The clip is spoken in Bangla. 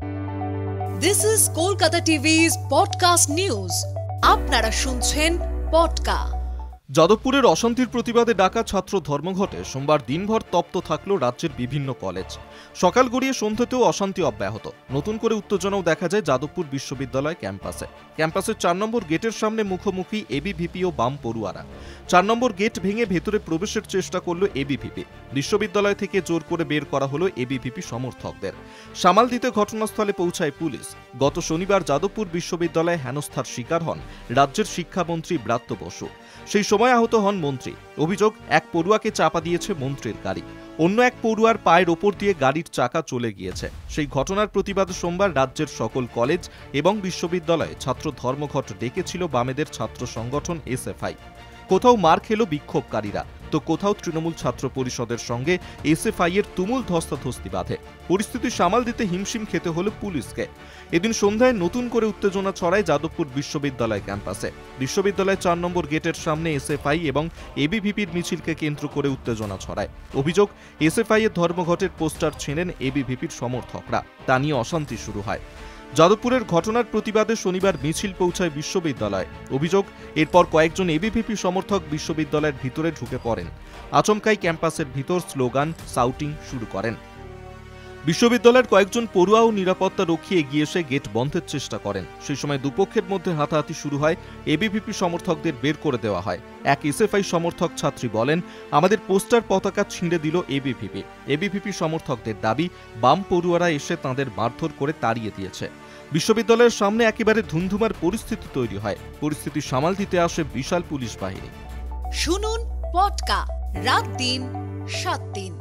This is Kolkata TV's podcast news. আপনারা শুনছেন পডকা। যাদবপুরের অশান্তির প্রতিবাদে ডাকা ছাত্র ধর্মঘটে সোমবার দিনভর তপ্ত থাকল রাজ্যের বিভিন্ন কলেজ। সকাল গড়িয়ে সন্ধ্যাতেও অশান্তি অব্যাহত। নতুন করে উত্তেজনাও দেখা যায় যাদবপুর বিশ্ববিদ্যালয় ক্যাম্পাসের 4 নম্বর গেটের সামনে মুখোমুখি এবিভিপি ও বাম পড়ুয়ারা। 4 নম্বর গেট ভেঙে ভেতরে প্রবেশের চেষ্টা করল এবিভিপি। বিশ্ববিদ্যালয় থেকে জোর করে বের করা হলো এবিভিপি সমর্থকদের। সামাল দিতে ঘটনাস্থলে পৌঁছায় পুলিশ। গত শনিবার যাদবপুর বিশ্ববিদ্যালয়ে হেনস্থার শিকার হন রাজ্যের শিক্ষামন্ত্রী ব্রাত্য বসু। সেই সময় আহত হন মন্ত্রী। অভিযোগ, এক পড়ুয়াকে চাপা দিয়েছে মন্ত্রীর গাড়ি। অন্য এক পড়ুয়ার পায়ের ওপর দিয়ে গাড়ির চাকা চলে গিয়েছে। সেই ঘটনার প্রতিবাদে সোমবার রাজ্যের সকল কলেজ এবং বিশ্ববিদ্যালয়ে ছাত্র ধর্মঘট ডেকেছিল বামেদের ছাত্র সংগঠন এসএফআই। কোথাও মার খেল বিক্ষোভকারীরা, তো কোথাও তৃণমূল ছাত্র পরিষদের সঙ্গে এসএফআই এর তুমুল ধস্তাধস্তি বাধে। পরিস্থিতি সামাল দিতে হিমশিম খেতে হলো পুলিশকে। এদিন সন্ধ্যায় নতুন করে উত্তেজনা ছড়ায় যাদবপুর বিশ্ববিদ্যালয় ক্যাম্পাসে। বিশ্ববিদ্যালয়ের 4 নম্বর গেটের সামনে এসএফআই এবং এবিভিপির মিছিলকে কেন্দ্র করে উত্তেজনা ছড়ায়। অভিযোগ, এসএফআই এর ধর্মঘটের পোস্টার ছেড়েন এবিভিপির সমর্থকরা। তা নিয়ে অশান্তি শুরু হয়। যাদবপুরের ঘটনার প্রতিবাদে শনিবার মিছিল পৌঁছায় বিশ্ববিদ্যালয়ে। অভিযোগ, এরপর কয়েকজন এবিভিপি সমর্থক বিশ্ববিদ্যালয়ের ভিতরে ঢুকে পড়েন। আচমকাই ক্যাম্পাসের ভিতর স্লোগান, সাউটিং শুরু করেন। বিশ্ববিদ্যালয়ের কয়েকজন পড়ুয়া ও নিরাপত্তা রক্ষী এগিয়ে এসে গেট বন্ধের চেষ্টা করেন। সেই সময় দুপক্ষের মধ্যে হাতাহাতি শুরু হয়। এবিভিপি সমর্থকদের বের করে দেওয়া হয়। এক এসএফআই সমর্থক ছাত্রী বলেন, আমাদের পোস্টার পতাকা ছিঁড়ে দিল এবিভিপি। এবিভিপি সমর্থকদের দাবি, বাম পড়ুয়ারা এসে তাঁদের মারধর করে তাড়িয়ে দিয়েছে। বিশ্ববিদ্যালয়ের সামনে একেবারে ধুমধুমার পরিস্থিতি তৈরি হয়। পরিস্থিতি সামাল দিতে আসে বিশাল পুলিশ বাহিনী। শুনুন পডকা, রাত দিন 7 দিন।